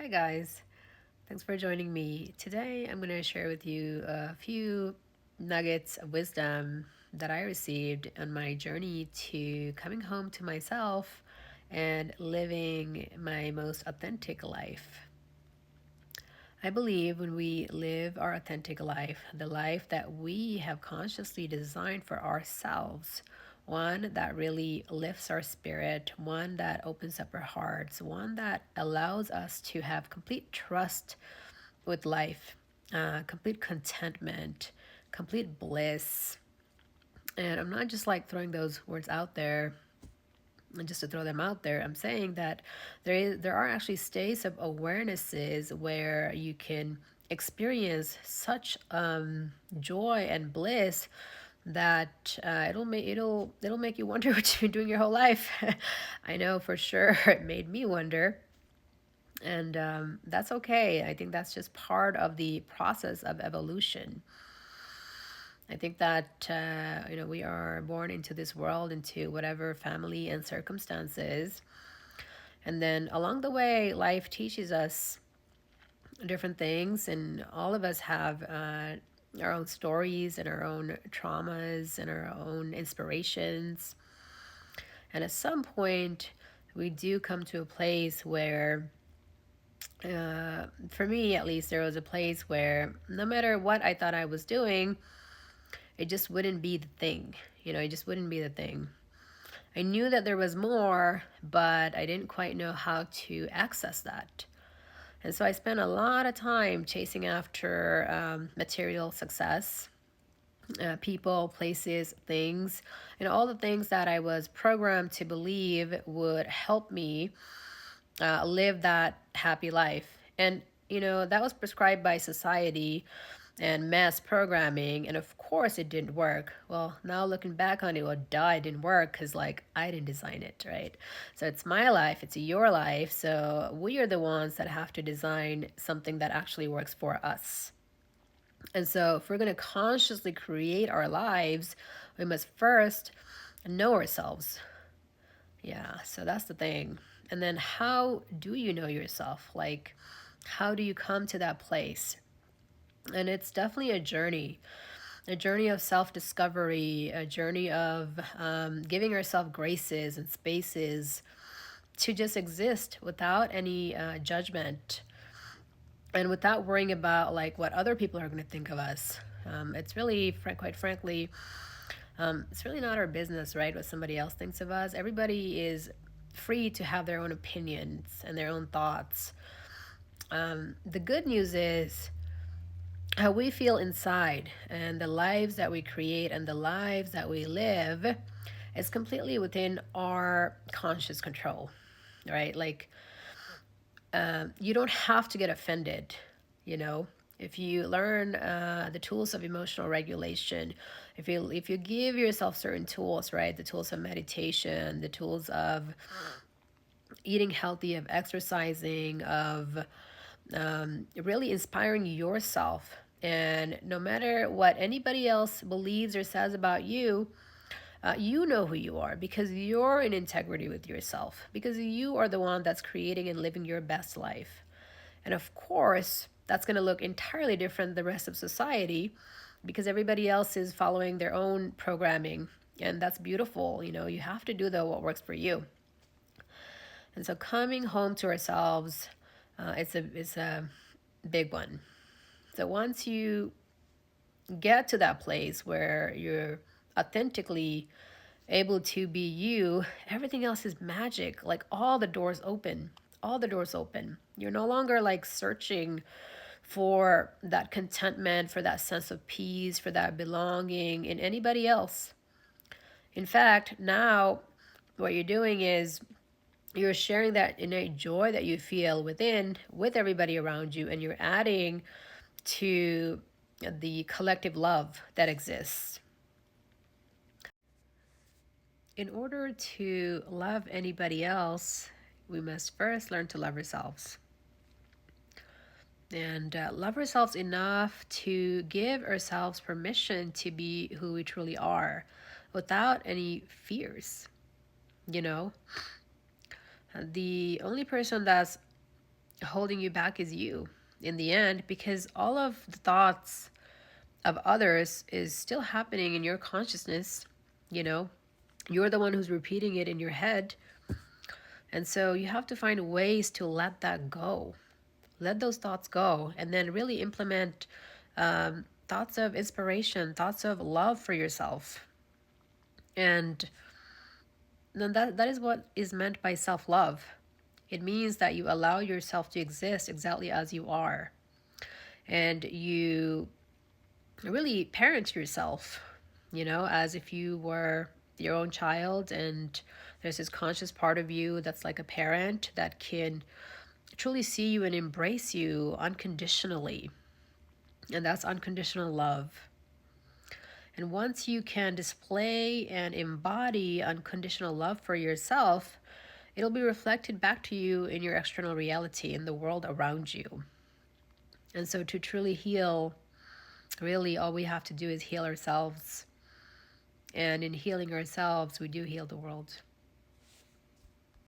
Hi, guys. Thanks for joining me. Today, I'm going to share with you a few nuggets of wisdom that I received on my journey to coming home to myself and living my most authentic life. I believe when we live our authentic life, the life that we have consciously designed for ourselves, one that really lifts our spirit, one that opens up our hearts, one that allows us to have complete trust with life, complete contentment, complete bliss. And I'm not just like throwing those words out there and just to throw them out there. I'm saying that there are actually states of awarenesses where you can experience such joy and bliss that it'll make you wonder what you've been doing your whole life. I know for sure it made me wonder, and that's okay. I think that's just part of the process of evolution. I think that we are born into this world, into whatever family and circumstances, and then along the way, life teaches us different things, and all of us have our own stories and our own traumas and our own inspirations. And at some point, we do come to a place where, for me at least, there was a place where no matter what I thought I was doing, it just wouldn't be the thing. It just wouldn't be the thing. I knew that there was more, but I didn't quite know how to access that. And so I spent a lot of time chasing after material success, people, places, things, and all the things that I was programmed to believe would help me live that happy life. And, that was prescribed by society and mass programming. And of course, it didn't work. Well, now looking back on it, well, duh, it didn't work because, like, I didn't design it, right? So it's my life, it's your life. So we are the ones that have to design something that actually works for us. And so if we're going to consciously create our lives, we must first know ourselves. Yeah, so that's the thing. And then how do you know yourself? Like, how do you come to that place? And it's definitely a journey of self discovery, a journey of giving yourself graces and spaces to just exist without any judgment and without worrying about like what other people are going to think of us. It's really, quite frankly, it's really not our business, right? What somebody else thinks of us. Everybody is free to have their own opinions and their own thoughts. The good news is how we feel inside and the lives that we create and the lives that we live is completely within our conscious control, right? Like, you don't have to get offended, you know? If you learn the tools of emotional regulation, if you give yourself certain tools, right? The tools of meditation, the tools of eating healthy, of exercising, of really inspiring yourself. And no matter what anybody else believes or says about you, you know who you are because you're in integrity with yourself, because you are the one that's creating and living your best life. And of course, that's going to look entirely different than the rest of society because everybody else is following their own programming. And that's beautiful. You have to do what works for you. And so coming home to ourselves, it's a big one. So once you get to that place where you're authentically able to be you, everything else is magic. Like all the doors open. All the doors open. You're no longer like searching for that contentment, for that sense of peace, for that belonging in anybody else. In fact, now what you're doing is you're sharing that innate joy that you feel within with everybody around you, and you're adding to the collective love that exists. In order to love anybody else, we must first learn to love ourselves. And love ourselves enough to give ourselves permission to be who we truly are without any fears. You know, the only person that's holding you back is you in the end, because all of the thoughts of others is still happening in your consciousness. You know, you're the one who's repeating it in your head. And so you have to find ways to let that go. Let those thoughts go, and then really implement thoughts of inspiration, thoughts of love for yourself. And then that is what is meant by self-love. It means that you allow yourself to exist exactly as you are. And you really parent yourself, as if you were your own child, and there's this conscious part of you that's like a parent that can truly see you and embrace you unconditionally. And that's unconditional love. And once you can display and embody unconditional love for yourself, it'll be reflected back to you in your external reality, in the world around you. And so to truly heal, really all we have to do is heal ourselves. And in healing ourselves, we do heal the world.